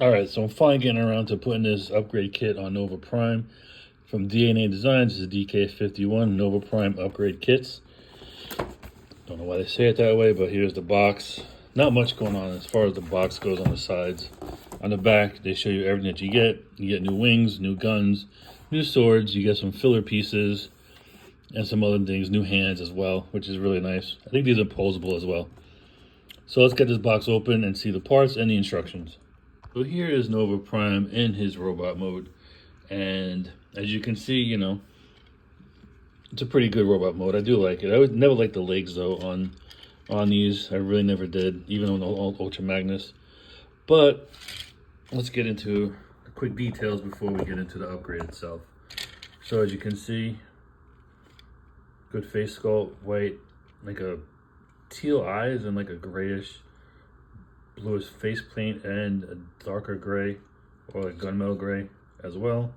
All right, so I'm finally getting around to putting this upgrade kit on Nova Prime from DNA Designs. This is DK-51 Nova Prime upgrade kits. Don't know why they say it that way, but here's the box. Not much going on as far as the box goes on the sides. On the back, they show you everything that you get. You get new wings, new guns, new swords. You get some filler pieces and some other things, new hands as well, which is really nice. I think these are posable as well. So let's get this box open and see the parts and the instructions. So here is Nova Prime in his robot mode. And as you can see, you know, it's a pretty good robot mode. I do like it. I would never like the legs though on these. I really never did, even on the Ultra Magnus. But let's get into the quick details before we get into the upgrade itself. So as you can see, good face sculpt, white, like a teal eyes and like a grayish bluish face paint and a darker gray or like gunmetal gray as well.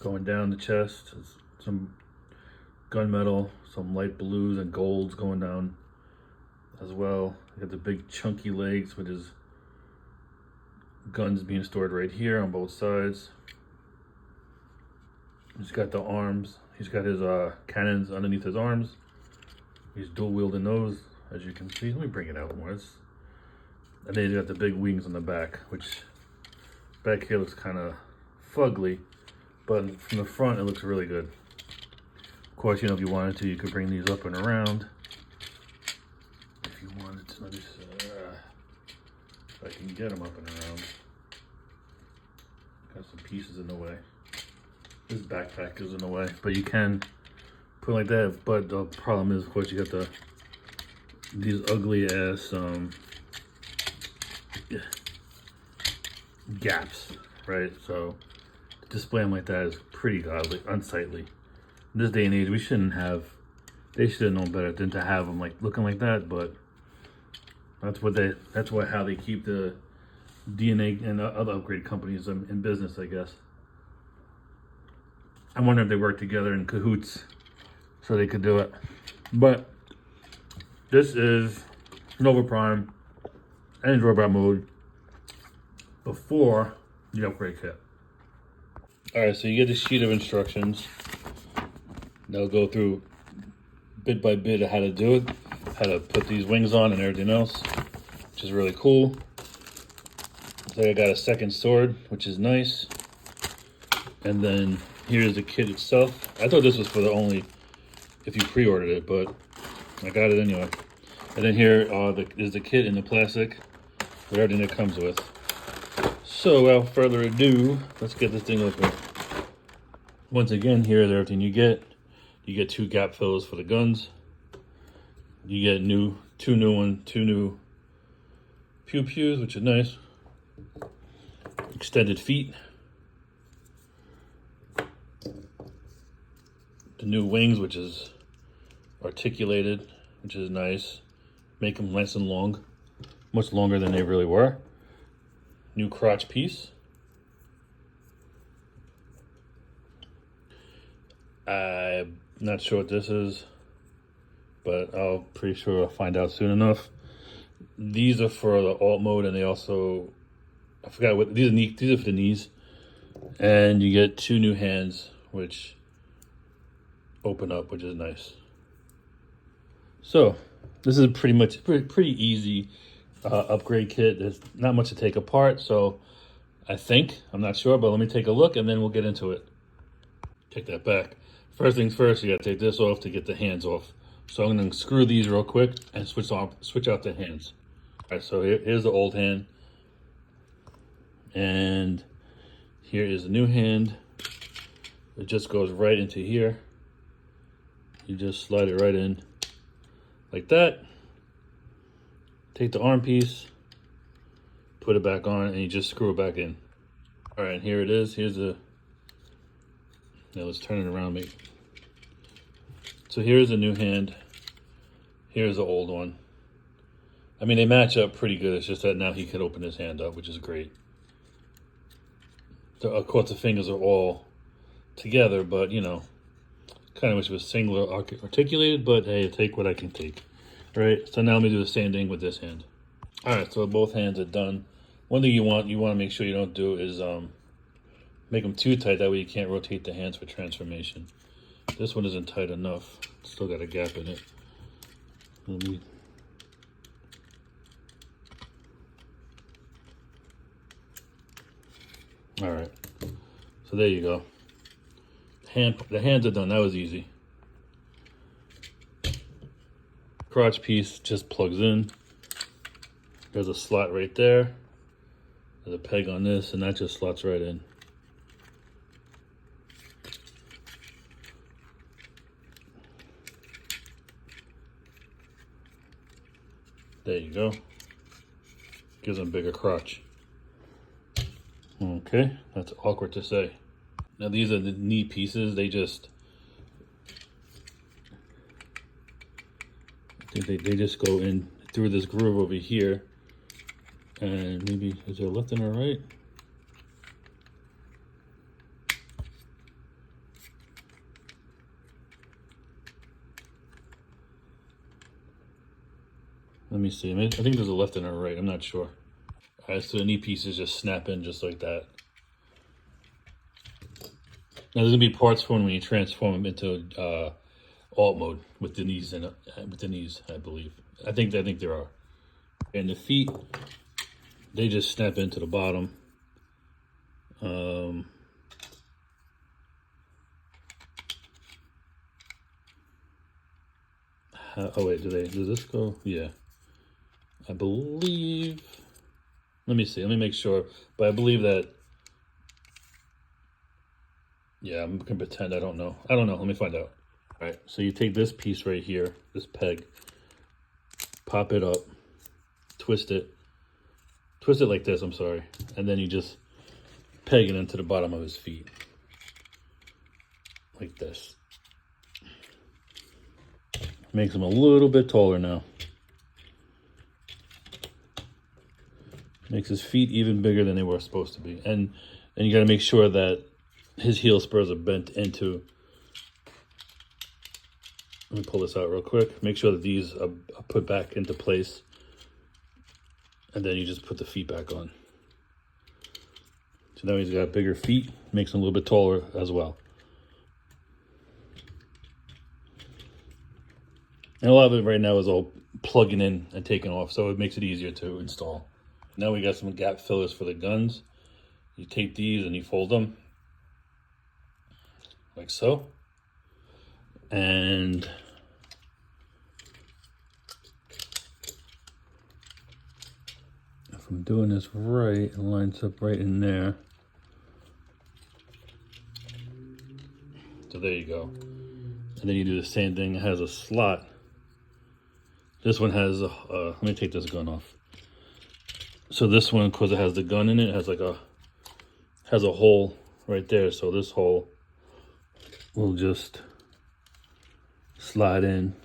Going down the chest, some gunmetal, some light blues and golds going down as well. You got the big chunky legs with his guns being stored right here on both sides. He's got the arms. He's got his cannons underneath his arms. He's dual wielding those, as you can see. Let me bring it out more. And then he's got the big wings on the back, which back here looks kind of fugly, but from the front it looks really good. Of course, you know, if you wanted to, you could bring these up and around. If you wanted to, let me see if I can get them up and around. Got some pieces in the way. This backpack is in the way, but you can put it like that. But the problem is, of course, you got these ugly ass gaps, right? So to display them like that is pretty godly, unsightly. In this day and age, they should have known better than to have them like looking like that. But that's how they keep the DNA and other upgrade companies in business, I guess. I wonder if they work together in cahoots so they could do it. But this is Nova Prime and robot mode before the upgrade kit. All right, so you get a sheet of instructions. They'll go through bit by bit of how to do it, how to put these wings on and everything else, which is really cool. So I got a second sword, which is nice. And then here's the kit itself. I thought this was for the only if you pre-ordered it, but I got it anyway. And then here is the kit in the plastic with everything that comes with. So without further ado, let's get this thing open. Once again, here's everything you get. You get 2 gap fillers for the guns. You get two new pew pews, which is nice. Extended feet. The new wings, which is articulated, which is nice. Make them nice and long, much longer than they really were. New crotch piece. I'm not sure what this is, but I'm pretty sure I'll find out soon enough. These are for the alt mode, and they also, I forgot what, these are for the knees. And you get 2 new hands, which open up, which is nice. So this is pretty easy upgrade kit. There's not much to take apart, so I'm not sure, but let me take a look and then we'll get into it. Take that back. First things first, you gotta take this off to get the hands off. So I'm gonna screw these real quick and switch out the hands. All right, so here's the old hand, and here is the new hand. It just goes right into here. You just slide it right in like that. Take the arm piece, put it back on, and you just screw it back in. All right, here it is. Now let's turn it around. So here's the new hand. Here's the old one. I mean, they match up pretty good. It's just that now he could open his hand up, which is great. So, of course, the fingers are all together, but, you know, kind of wish it was singular articulated, but hey, take what I can take. All right, so now let me do the same thing with this hand. All right, so both hands are done. One thing you want to make sure you don't do is make them too tight. That way you can't rotate the hands for transformation. This one isn't tight enough. Still got a gap in it. Let me. All right. So there you go. The hands are done. That was easy. Crotch piece just plugs in. There's a slot right there. There's a peg on this, and that just slots right in. There you go. Gives them a bigger crotch. Okay, that's awkward to say. Now these are the knee pieces. They just, I think they just go in through this groove over here. And maybe, is there a left and a right? Let me see. I think there's a left and a right. I'm not sure. All right, so the knee pieces just snap in just like that. Now there's gonna be parts for when you transform them into alt mode with the knees and with the knees, I believe. I think there are. And the feet, they just snap into the bottom. Oh wait, does this go? Yeah. I believe, let me see, let me make sure, but I believe that, yeah, I'm gonna pretend I don't know. Let me find out. All right, so you take this piece right here, this peg, pop it up, twist it like this, I'm sorry, and then you just peg it into the bottom of his feet, like this. Makes him a little bit taller now. Makes his feet even bigger than they were supposed to be. And you got to make sure that his heel spurs are bent into. Let me pull this out real quick. Make sure that these are put back into place. And then you just put the feet back on. So now he's got bigger feet. Makes him a little bit taller as well. And a lot of it right now is all plugging in and taking off. So it makes it easier to install. Now we got some gap fillers for the guns. You take these and you fold them like so. And if I'm doing this right, it lines up right in there. So there you go. And then you do the same thing. It has a slot. This one has a, let me take this gun off. So this one, because it has the gun in it, has like has a hole right there. So this hole will just slide in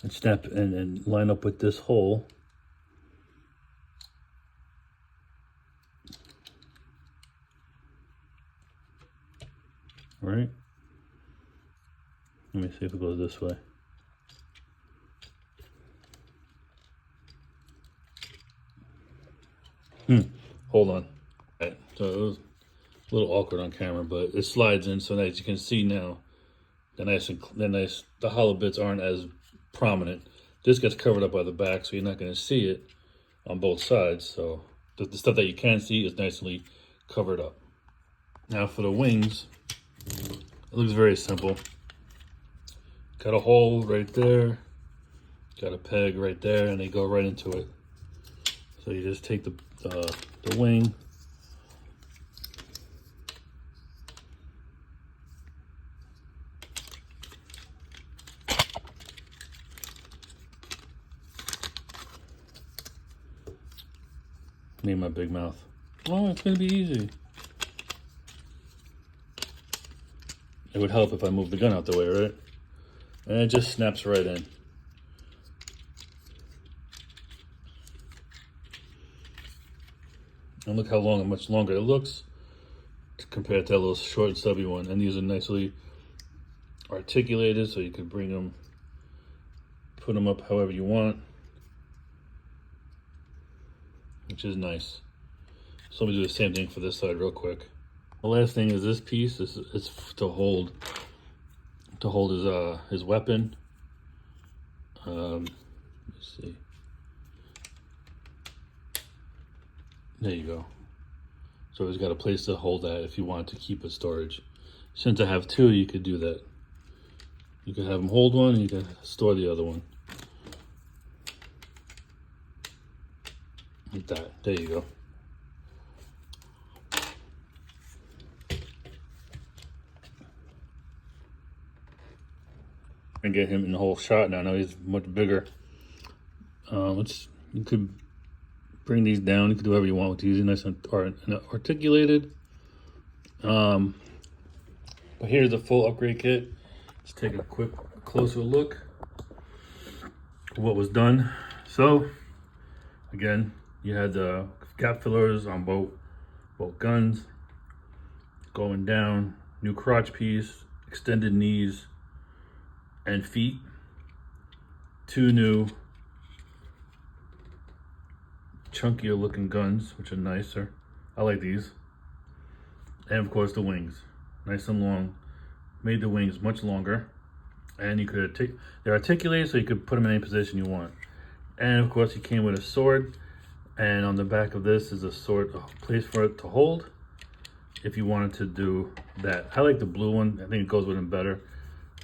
and snap and line up with this hole. Right? Let me see if it goes this way. Hold on. Right, so it was a little awkward on camera, but it slides in. So as you can see now, the hollow bits aren't as prominent. This gets covered up by the back, so you're not going to see it on both sides. So the stuff that you can see is nicely covered up. Now for the wings, it looks very simple. Got a hole right there, got a peg right there, and they go right into it. So you just take the wing, need my big mouth. Oh, it's gonna be easy. It would help if I moved the gun out the way, right? And it just snaps right in. And look how much longer it looks compared to that little short and stubby one. And these are nicely articulated, so you could bring them, put them up however you want. which is nice. So let me do the same thing for this side real quick. The last thing is this piece is to hold his weapon. Let's see. There you go. So he's got a place to hold that if you want to keep it storage. Since I have two, you could do that. You could have him hold one, and you can store the other one. Like that. There you go. And get him in the whole shot now. Now he's much bigger. You could bring these down. You can do whatever you want with these. Nice and articulated. But here's the full upgrade kit. Let's take a quick closer look at what was done. So again, you had the gap fillers on both guns. Going down, new crotch piece, extended knees and feet. Two new chunkier looking guns, which are nicer. I like these. And of course the wings, nice and long. Made the wings much longer, and you could they're articulated, so you could put them in any position you want. And of course, he came with a sword, and on the back of this is a place for it to hold if you wanted to do that. I like the blue one. I think it goes with him better.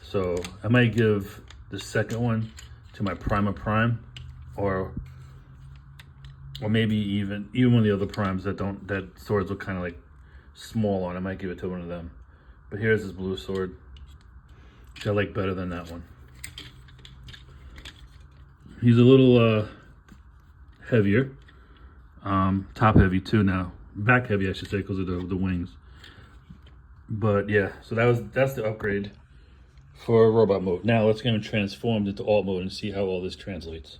So I might give the second one to my Prime, or maybe even one of the other primes that swords look kind of like small on. I might give it to one of them. But here's his blue sword, which I like better than that one. He's a little heavier, top heavy too now, back heavy I should say, because of the wings. But yeah, so that's the upgrade for robot mode. Now let's get him transformed into alt mode and see how all this translates.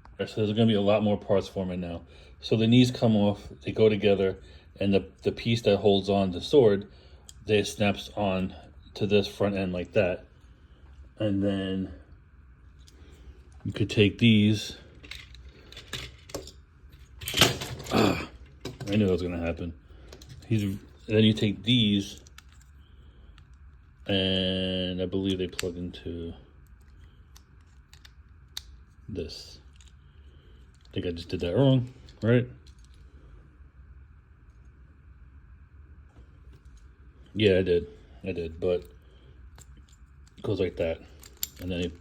All right, so there's going to be a lot more parts forming now. So the knees come off, they go together, and the piece that holds on the sword, it snaps on to this front end like that. And then you could take these. I knew that was gonna happen. Then you take these, and I believe they plug into this. I think I just did that wrong, right? Yeah, I did, but it goes like that, and then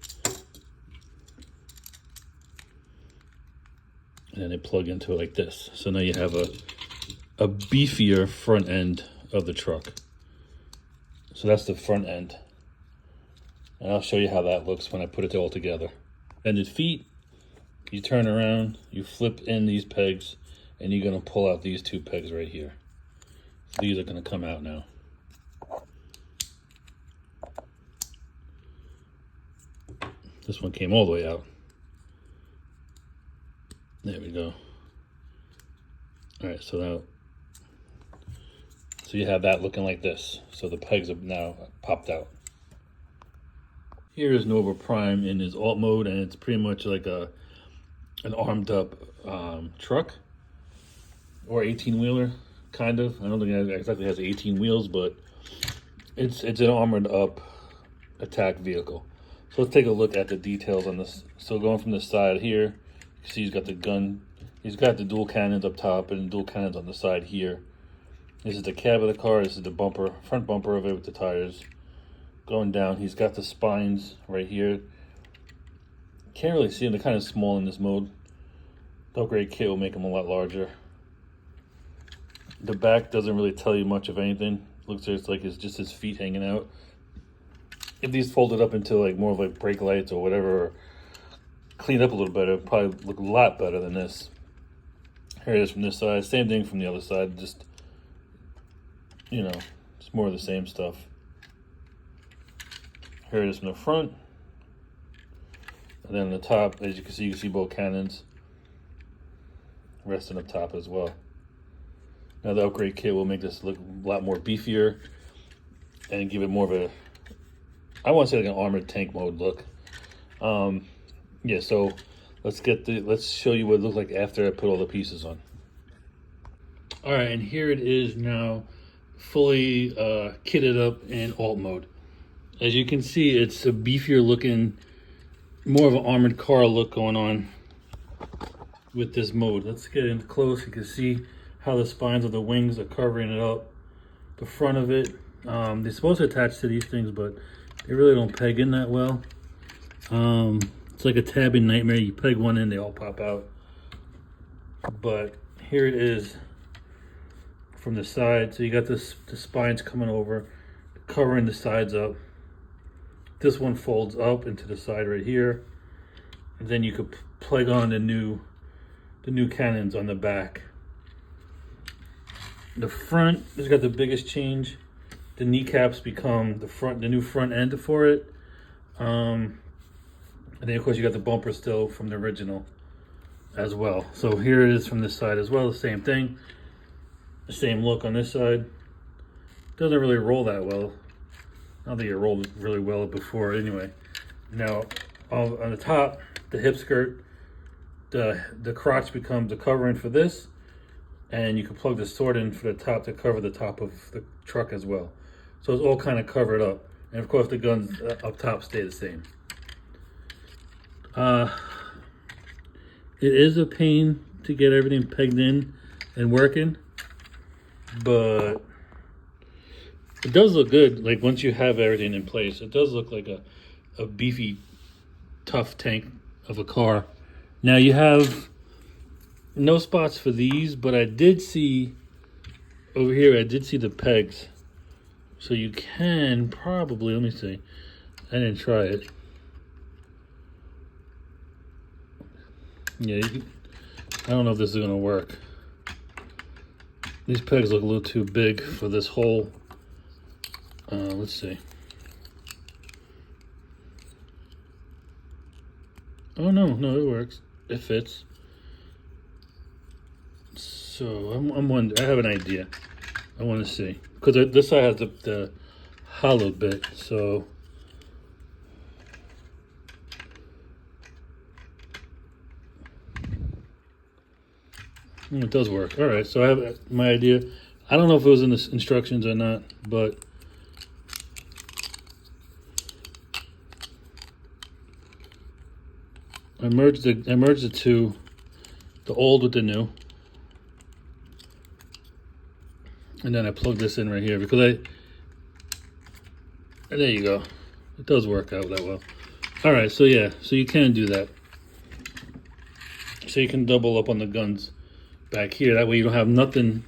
they plug into it like this. So now you have a beefier front end of the truck. So that's the front end, and I'll show you how that looks when I put it all together. And the feet, you turn around, you flip in these pegs, and you're gonna pull out these two pegs right here. So these are gonna come out now. This one came all the way out. There we go. All right, so you have that looking like this. So the pegs have now popped out. Here is Nova Prime in his alt mode, and it's pretty much like an armed up truck or 18-wheeler, kind of. I don't think it exactly has 18 wheels, but it's an armored up attack vehicle. So let's take a look at the details on this. So going from the side here, you can see he's got the gun. He's got the dual cannons up top and dual cannons on the side here. This is the cab of the car. This is the bumper, front bumper of it with the tires. Going down, he's got the spines right here. Can't really see them. They're kind of small in this mode. The upgrade kit will make them a lot larger. The back doesn't really tell you much of anything. Looks like it's just his feet hanging out. If these folded up into like more of like brake lights or whatever, or cleaned up a little better, it'd probably look a lot better than this. Here it is from this side. Same thing from the other side. Just, you know, it's more of the same stuff. Here it is from the front. And then on the top, as you can see both cannons resting up top as well. Now the upgrade kit will make this look a lot more beefier and give it more of a, I want to say like an armored tank mode look. Yeah, so let's show you what it looked like after I put all the pieces on. All right, and here it is now, fully kitted up in alt mode. As you can see, it's a beefier looking, more of an armored car look going on with this mode. Let's get in close. You can see how the spines of the wings are covering it up. The front of it, they're supposed to attach to these things, but they really don't peg in that well. It's like a tabbing nightmare. You peg one in, they all pop out. But here it is from the side. So you got the spines coming over, covering the sides up. This one folds up into the side right here, and then you could plug on the new cannons on the back. The front has got the biggest change. The kneecaps become the new front end for it. And then of course you got the bumper still from the original as well. So here it is from this side as well, the same thing. The same look on this side. Doesn't really roll that well. I don't think it rolled really well before anyway. Now on the top, the hip skirt, the crotch becomes the covering for this, and you can plug the sword in for the top to cover the top of the truck as well. So it's all kind of covered up. And of course the guns up top stay the same. It is a pain to get everything pegged in and working, but it does look good. Like once you have everything in place, it does look like a beefy, tough tank of a car. Now you have no spots for these, but I did see over here, I did see the pegs. So you can probably, let me see. I didn't try it. Yeah, I don't know if this is gonna work. These pegs look a little too big for this hole. Let's see. Oh no, it works. It fits. So I'm wondering. I have an idea. I want to see, because this side has the hollow bit. So it does work. All right. So I have my idea. I don't know if it was in the instructions or not, but I merged the two, the old with the new. And then I plug this in right here because there you go. It does work out that well. All right, so yeah, so you can do that. So you can double up on the guns back here. That way you don't have nothing.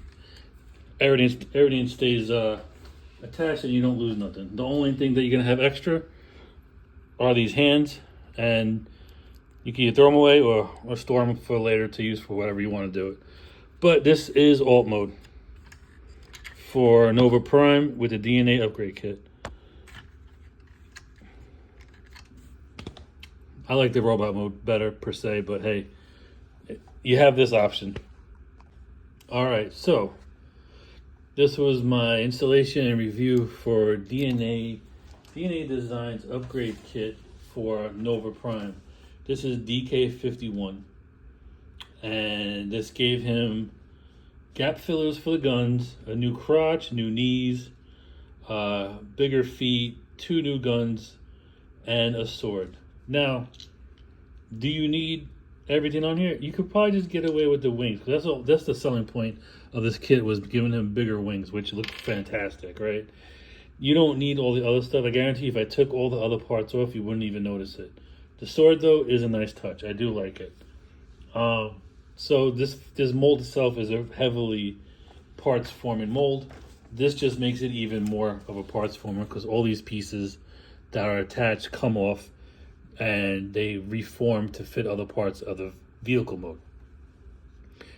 Everything stays attached and you don't lose nothing. The only thing that you're gonna have extra are these hands, and you can either throw them away or store them for later to use for whatever you want to do it. But this is alt mode for Nova Prime with the DNA upgrade kit. I like the robot mode better per se, but hey, you have this option. All right, so this was my installation and review for DNA Designs upgrade kit for Nova Prime. This is DK-51, and this gave him gap fillers for the guns, a new crotch, new knees, bigger feet, 2 new guns, and a sword. Now, do you need everything on here? You could probably just get away with the wings. That's the selling point of this kit, was giving him bigger wings, which look fantastic, right? You don't need all the other stuff. I guarantee if I took all the other parts off, you wouldn't even notice it. The sword, though, is a nice touch. I do like it. So this mold itself is a heavily parts forming mold. This just makes it even more of a parts former, because all these pieces that are attached come off and they reform to fit other parts of the vehicle mode.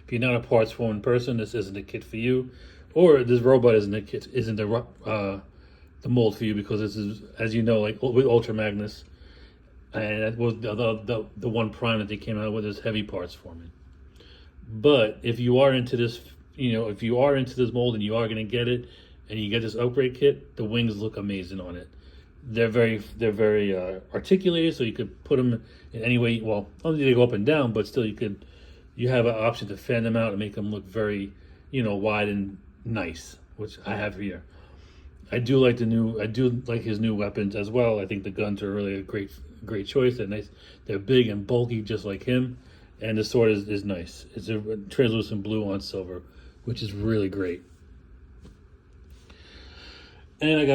If you're not a parts forming person, this isn't a kit for you, or this robot isn't the mold for you, because this is, as you know, like with Ultra Magnus, and that was the one prime that they came out with, is heavy parts forming. But if you are into this, if you are into this mold and you are going to get it, and you get this upgrade kit, the wings look amazing on it. They're very articulated, so you could put them in any way. Well, only they go up and down, but still you have an option to fan them out and make them look very, wide and nice, which I have here. I do like his new weapons as well. I think the guns are really a great choice. They're nice. They're big and bulky, just like him. And the sword is nice. It's a translucent blue on silver, which is really great. And I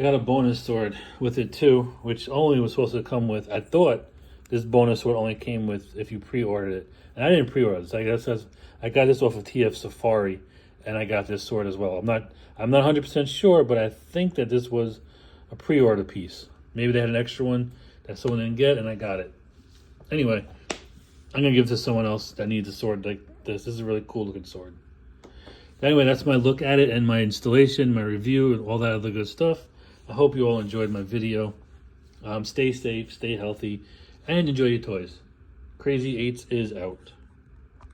got a bonus sword with it too, which only was supposed to come with. I thought this bonus sword only came with if you pre-ordered it, and I didn't pre-order this. I got this off of TF Safari, and I got this sword as well. I'm not 100% sure, but I think that this was a pre-order piece. Maybe they had an extra one that someone didn't get, and I got it. Anyway, I'm gonna give this to someone else that needs a sword like this. This is a really cool looking sword. Anyway, that's my look at it and my installation, my review, and all that other good stuff. I hope you all enjoyed my video. Stay safe, stay healthy, and enjoy your toys. Crazy 8s is out.